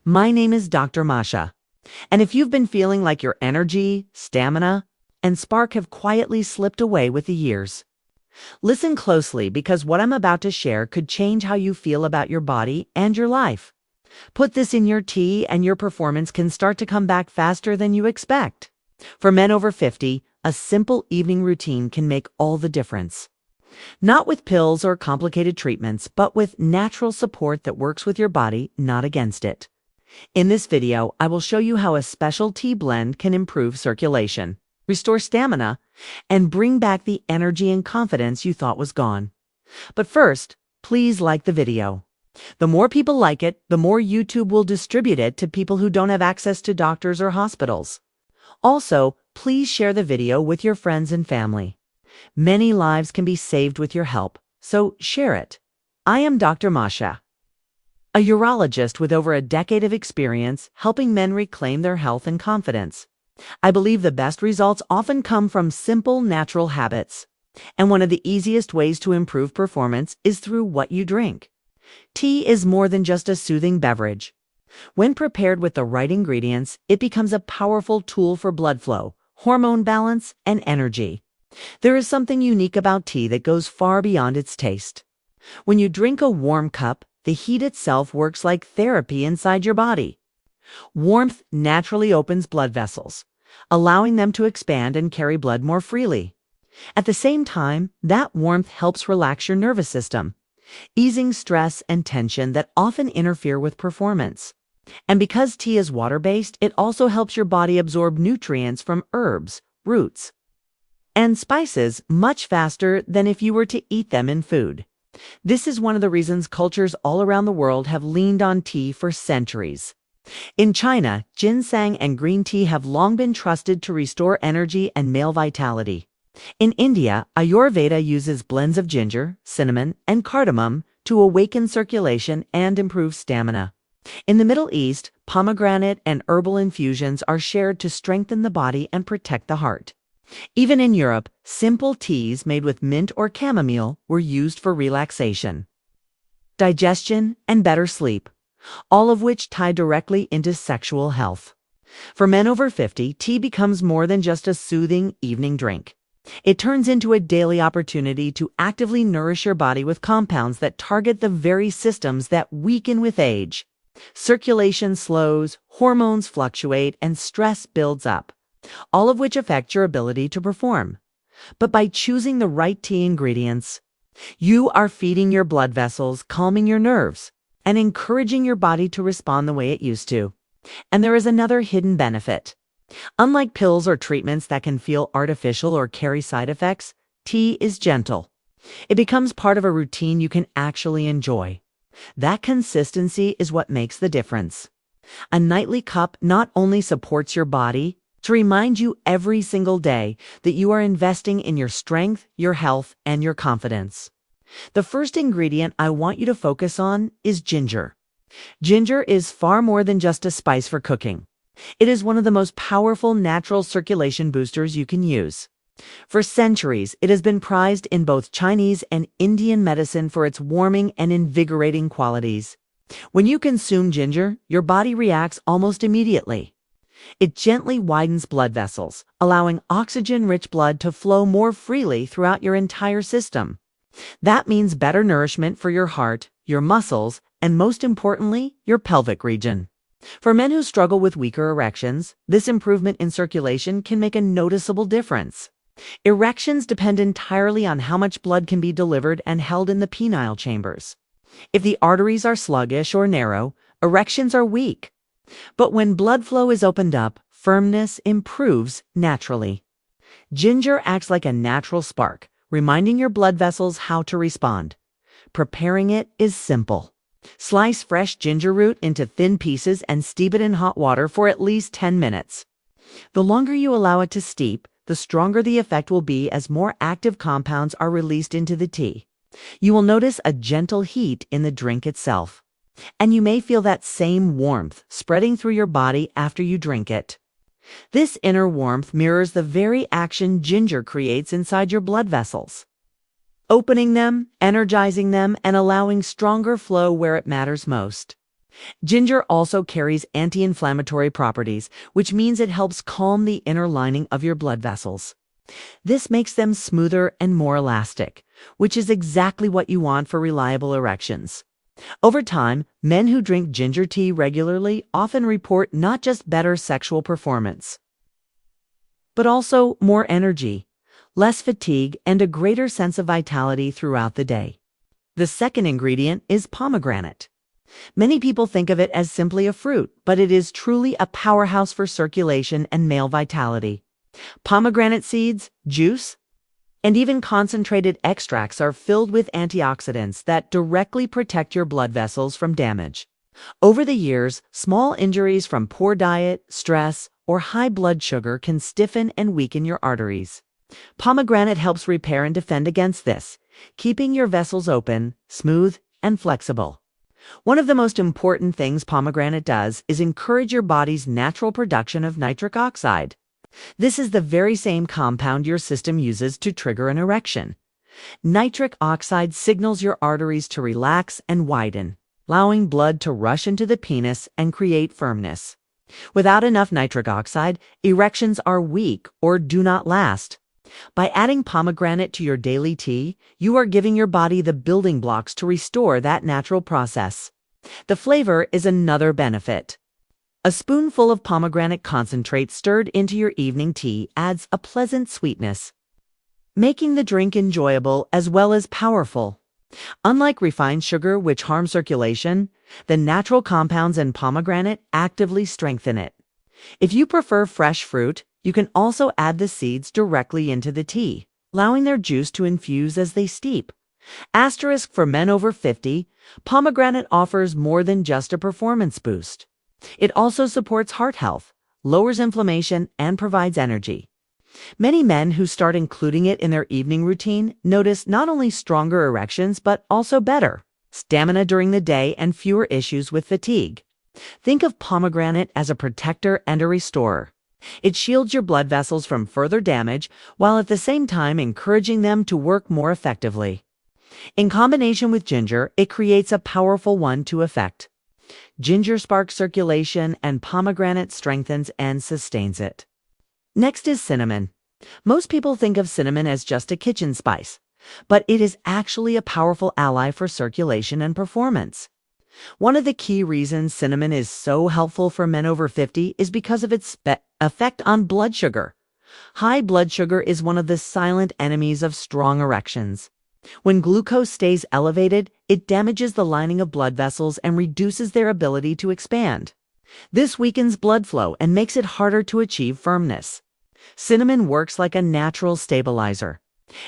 My name is Dr. Masha, and if you've been feeling like your energy, stamina, and spark have quietly slipped away with the years, listen closely because what I'm about to share could change how you feel about your body and your life. Put this in your tea and your performance can start to come back faster than you expect. For men over 50, a simple evening routine can make all the difference. Not with pills or complicated treatments, but with natural support that works with your body, not against it. In this video, I will show you how a special tea blend can improve circulation, restore stamina, and bring back the energy and confidence you thought was gone. But first, please like the video. The more people like it, the more YouTube will distribute it to people who don't have access to doctors or hospitals. Also, please share the video with your friends and family. Many lives can be saved with your help, so share it. I am Dr. Masha, a urologist with over a decade of experience helping men reclaim their health and confidence. I believe the best results often come from simple, natural habits. And one of the easiest ways to improve performance is through what you drink. Tea is more than just a soothing beverage. When prepared with the right ingredients, it becomes a powerful tool for blood flow, hormone balance, and energy. There is something unique about tea that goes far beyond its taste. When you drink a warm cup, the heat itself works like therapy inside your body. Warmth naturally opens blood vessels, allowing them to expand and carry blood more freely. At the same time, that warmth helps relax your nervous system, easing stress and tension that often interfere with performance. And because tea is water-based, it also helps your body absorb nutrients from herbs, roots, and spices much faster than if you were to eat them in food. This is one of the reasons cultures all around the world have leaned on tea for centuries. In China, ginseng and green tea have long been trusted to restore energy and male vitality. In India, Ayurveda uses blends of ginger, cinnamon, and cardamom to awaken circulation and improve stamina. In the Middle East, pomegranate and herbal infusions are shared to strengthen the body and protect the heart. Even in Europe, simple teas made with mint or chamomile were used for relaxation, digestion, and better sleep, all of which tie directly into sexual health. For men over 50, tea becomes more than just a soothing evening drink. It turns into a daily opportunity to actively nourish your body with compounds that target the very systems that weaken with age. Circulation slows, hormones fluctuate, and stress builds up, all of which affect your ability to perform. But by choosing the right tea ingredients, you are feeding your blood vessels, calming your nerves, and encouraging your body to respond the way it used to. And there is another hidden benefit. Unlike pills or treatments that can feel artificial or carry side effects, tea is gentle. It becomes part of a routine you can actually enjoy. That consistency is what makes the difference. A nightly cup not only supports your body to remind you every single day that you are investing in your strength, your health, and your confidence. The first ingredient I want you to focus on is ginger. Ginger is far more than just a spice for cooking. It is one of the most powerful natural circulation boosters you can use. For centuries, it has been prized in both Chinese and Indian medicine for its warming and invigorating qualities. When you consume ginger, your body reacts almost immediately. It gently widens blood vessels, allowing oxygen-rich blood to flow more freely throughout your entire system. That means better nourishment for your heart, your muscles, and most importantly, your pelvic region. For men who struggle with weaker erections, this improvement in circulation can make a noticeable difference. Erections depend entirely on how much blood can be delivered and held in the penile chambers. If the arteries are sluggish or narrow, erections are weak. But when blood flow is opened up, firmness improves naturally. Ginger acts like a natural spark, reminding your blood vessels how to respond. Preparing it is simple. Slice fresh ginger root into thin pieces and steep it in hot water for at least 10 minutes. The longer you allow it to steep, the stronger the effect will be as more active compounds are released into the tea. You will notice a gentle heat in the drink itself. And you may feel that same warmth spreading through your body after you drink it. This inner warmth mirrors the very action ginger creates inside your blood vessels, opening them, energizing them, and allowing stronger flow where it matters most. Ginger also carries anti-inflammatory properties, which means it helps calm the inner lining of your blood vessels. This makes them smoother and more elastic, which is exactly what you want for reliable erections. Over time, men who drink ginger tea regularly often report not just better sexual performance, but also more energy, less fatigue, and a greater sense of vitality throughout the day. The second ingredient is pomegranate. Many people think of it as simply a fruit, but it is truly a powerhouse for circulation and male vitality. Pomegranate seeds, juice, and even concentrated extracts are filled with antioxidants that directly protect your blood vessels from damage. Over the years, small injuries from poor diet, stress, or high blood sugar can stiffen and weaken your arteries. Pomegranate helps repair and defend against this, keeping your vessels open, smooth, and flexible. One of the most important things pomegranate does is encourage your body's natural production of nitric oxide. This is the very same compound your system uses to trigger an erection. Nitric oxide signals your arteries to relax and widen, allowing blood to rush into the penis and create firmness. Without enough nitric oxide, erections are weak or do not last. By adding pomegranate to your daily tea, you are giving your body the building blocks to restore that natural process. The flavor is another benefit. A spoonful of pomegranate concentrate stirred into your evening tea adds a pleasant sweetness, making the drink enjoyable as well as powerful. Unlike refined sugar, which harms circulation, the natural compounds in pomegranate actively strengthen it. If you prefer fresh fruit, you can also add the seeds directly into the tea, allowing their juice to infuse as they steep. Asterisk for men over 50, pomegranate offers more than just a performance boost. It also supports heart health, lowers inflammation, and provides energy. Many men who start including it in their evening routine notice not only stronger erections but also better stamina during the day and fewer issues with fatigue. Think of pomegranate as a protector and a restorer. It shields your blood vessels from further damage while at the same time encouraging them to work more effectively. In combination with ginger, it creates a powerful one-two effect. Ginger sparks circulation and pomegranate strengthens and sustains it. Next is cinnamon. Most people think of cinnamon as just a kitchen spice, but it is actually a powerful ally for circulation and performance. One of the key reasons cinnamon is so helpful for men over 50 is because of its effect on blood sugar. High blood sugar is one of the silent enemies of strong erections. When glucose stays elevated, it damages the lining of blood vessels and reduces their ability to expand. This weakens blood flow and makes it harder to achieve firmness. Cinnamon works like a natural stabilizer.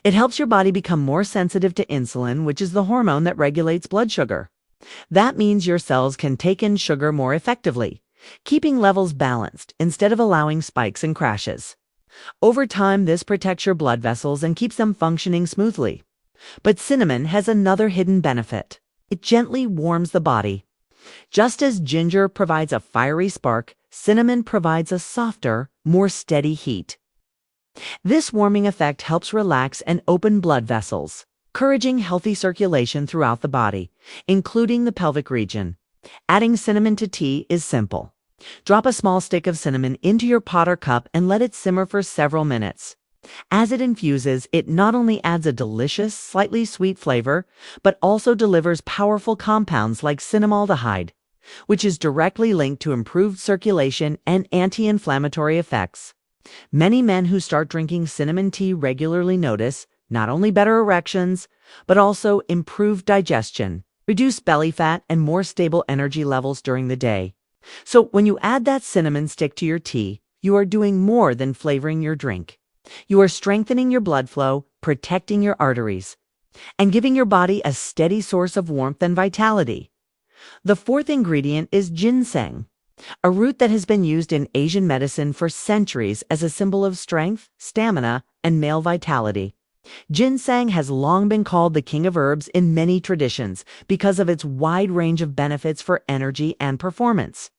It helps your body become more sensitive to insulin, which is the hormone that regulates blood sugar. That means your cells can take in sugar more effectively, keeping levels balanced instead of allowing spikes and crashes. Over time, this protects your blood vessels and keeps them functioning smoothly. But cinnamon has another hidden benefit. It gently warms the body. Just as ginger provides a fiery spark, cinnamon provides a softer, more steady heat. This warming effect helps relax and open blood vessels, encouraging healthy circulation throughout the body, including the pelvic region. Adding cinnamon to tea is simple. Drop a small stick of cinnamon into your pot or cup and let it simmer for several minutes. As it infuses, it not only adds a delicious, slightly sweet flavor, but also delivers powerful compounds like cinnamaldehyde, which is directly linked to improved circulation and anti-inflammatory effects. Many men who start drinking cinnamon tea regularly notice not only better erections, but also improved digestion, reduced belly fat, and more stable energy levels during the day. So when you add that cinnamon stick to your tea, you are doing more than flavoring your drink. You are strengthening your blood flow, protecting your arteries, and giving your body a steady source of warmth and vitality. The fourth ingredient is ginseng, a root that has been used in Asian medicine for centuries as a symbol of strength, stamina, and male vitality. Ginseng has long been called the king of herbs in many traditions because of its wide range of benefits for energy and performance.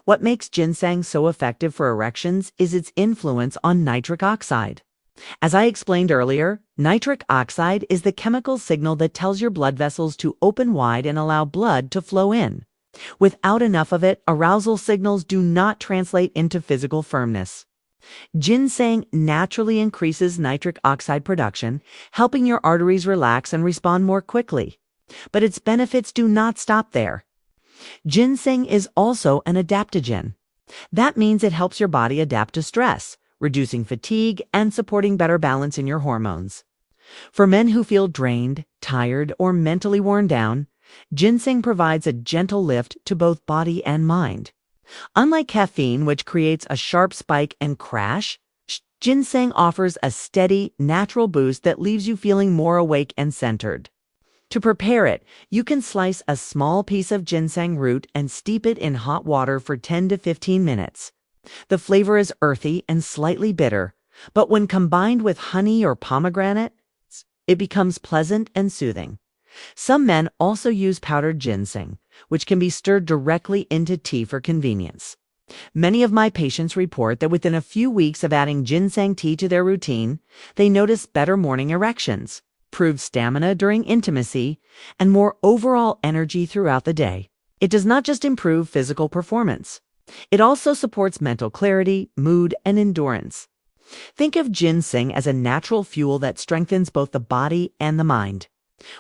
What makes ginseng so effective for erections is its influence on nitric oxide. As I explained earlier, nitric oxide is the chemical signal that tells your blood vessels to open wide and allow blood to flow in. Without enough of it, arousal signals do not translate into physical firmness. Ginseng naturally increases nitric oxide production, helping your arteries relax and respond more quickly. But its benefits do not stop there. Ginseng is also an adaptogen. That means it helps your body adapt to stress, reducing fatigue and supporting better balance in your hormones. For men who feel drained, tired, or mentally worn down, ginseng provides a gentle lift to both body and mind. Unlike caffeine, which creates a sharp spike and crash, ginseng offers a steady, natural boost that leaves you feeling more awake and centered. To prepare it, you can slice a small piece of ginseng root and steep it in hot water for 10 to 15 minutes. The flavor is earthy and slightly bitter, but when combined with honey or pomegranate, it becomes pleasant and soothing. Some men also use powdered ginseng, which can be stirred directly into tea for convenience. Many of my patients report that within a few weeks of adding ginseng tea to their routine, they notice better morning erections, improved stamina during intimacy, and more overall energy throughout the day. It does not just improve physical performance. It also supports mental clarity, mood, and endurance. Think of ginseng as a natural fuel that strengthens both the body and the mind.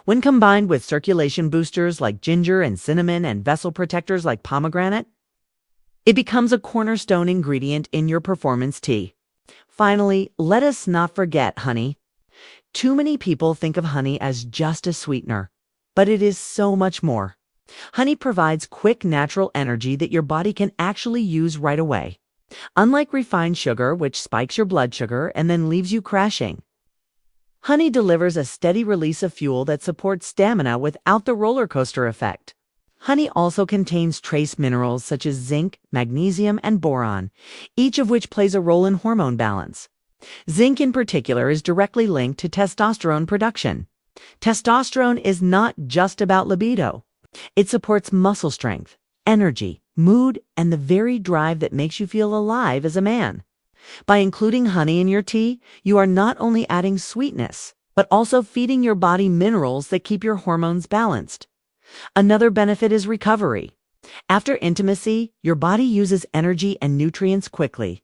When combined with circulation boosters like ginger and cinnamon and vessel protectors like pomegranate, it becomes a cornerstone ingredient in your performance tea. Finally, let us not forget honey. Too many people think of honey as just a sweetener, but it is so much more. Honey provides quick natural energy that your body can actually use right away. Unlike refined sugar, which spikes your blood sugar and then leaves you crashing, honey delivers a steady release of fuel that supports stamina without the roller coaster effect. Honey also contains trace minerals such as zinc, magnesium, and boron, each of which plays a role in hormone balance. Zinc in particular is directly linked to testosterone production. Testosterone is not just about libido. It supports muscle strength, energy, mood, and the very drive that makes you feel alive as a man. By including honey in your tea, you are not only adding sweetness, but also feeding your body minerals that keep your hormones balanced. Another benefit is recovery. After intimacy, your body uses energy and nutrients quickly.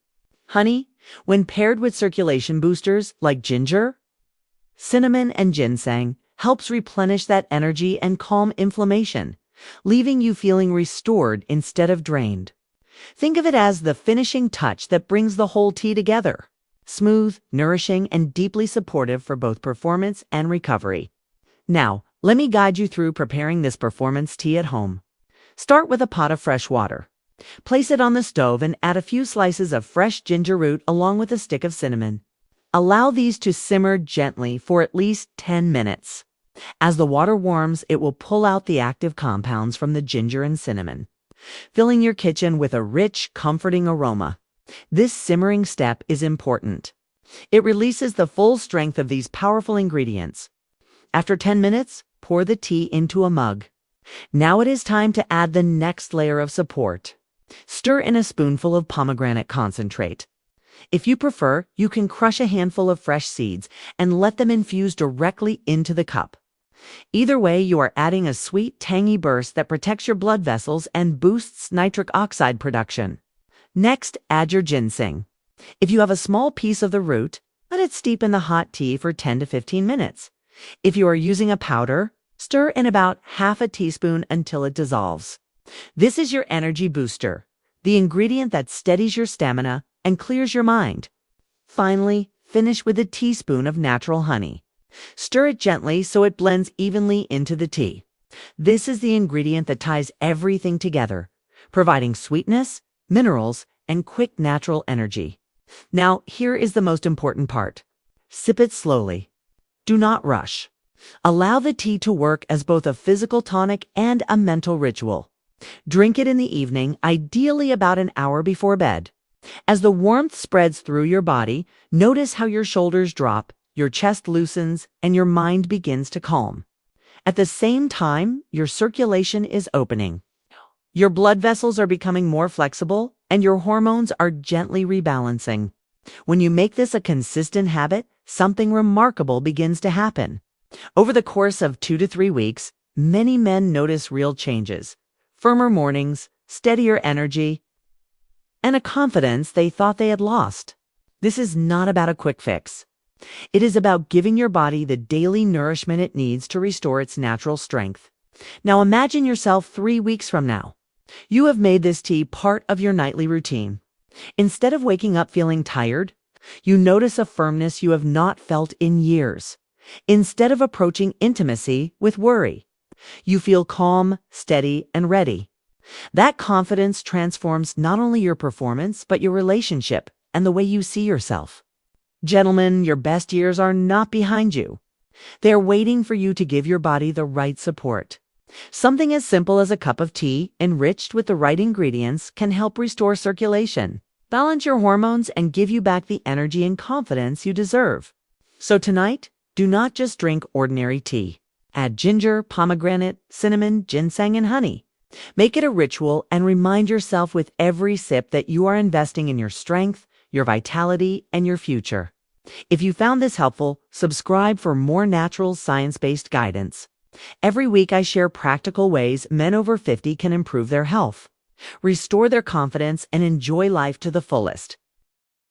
Honey, when paired with circulation boosters like ginger, cinnamon, and ginseng, helps replenish that energy and calm inflammation, leaving you feeling restored instead of drained. Think of it as the finishing touch that brings the whole tea together. Smooth, nourishing, and deeply supportive for both performance and recovery. Now, let me guide you through preparing this performance tea at home. Start with a pot of fresh water. Place it on the stove and add a few slices of fresh ginger root along with a stick of cinnamon. Allow these to simmer gently for at least 10 minutes. As the water warms, it will pull out the active compounds from the ginger and cinnamon, filling your kitchen with a rich, comforting aroma. This simmering step is important. It releases the full strength of these powerful ingredients. After 10 minutes, pour the tea into a mug. Now it is time to add the next layer of support. Stir in a spoonful of pomegranate concentrate. If you prefer, you can crush a handful of fresh seeds and let them infuse directly into the cup. Either way, you are adding a sweet, tangy burst that protects your blood vessels and boosts nitric oxide production. Next, add your ginseng. If you have a small piece of the root, let it steep in the hot tea for 10 to 15 minutes. If you are using a powder, stir in about half a teaspoon until it dissolves. This is your energy booster, the ingredient that steadies your stamina and clears your mind. Finally, finish with a teaspoon of natural honey. Stir it gently so it blends evenly into the tea. This is the ingredient that ties everything together, providing sweetness, minerals, and quick natural energy. Now, here is the most important part. Sip it slowly. Do not rush. Allow the tea to work as both a physical tonic and a mental ritual. Drink it in the evening, ideally about an hour before bed. As the warmth spreads through your body, notice how your shoulders drop, your chest loosens, and your mind begins to calm. At the same time, your circulation is opening. Your blood vessels are becoming more flexible, and your hormones are gently rebalancing. When you make this a consistent habit, something remarkable begins to happen. Over the course of 2 to 3 weeks, many men notice real changes. firmer mornings, steadier energy, and a confidence they thought they had lost. This is not about a quick fix. It is about giving your body the daily nourishment it needs to restore its natural strength. Now imagine yourself 3 weeks from now. You have made this tea part of your nightly routine. Instead of waking up feeling tired, you notice a firmness you have not felt in years. Instead of approaching intimacy with worry, you feel calm, steady, and ready. That confidence transforms not only your performance, but your relationship and the way you see yourself. Gentlemen, your best years are not behind you. They are waiting for you to give your body the right support. Something as simple as a cup of tea, enriched with the right ingredients, can help restore circulation, balance your hormones, and give you back the energy and confidence you deserve. So tonight, do not just drink ordinary tea. Add ginger, pomegranate, cinnamon, ginseng, and honey. Make it a ritual and remind yourself with every sip that you are investing in your strength, your vitality, and your future. If you found this helpful, subscribe for more natural, science-based guidance. Every week I share practical ways men over 50 can improve their health, restore their confidence, and enjoy life to the fullest.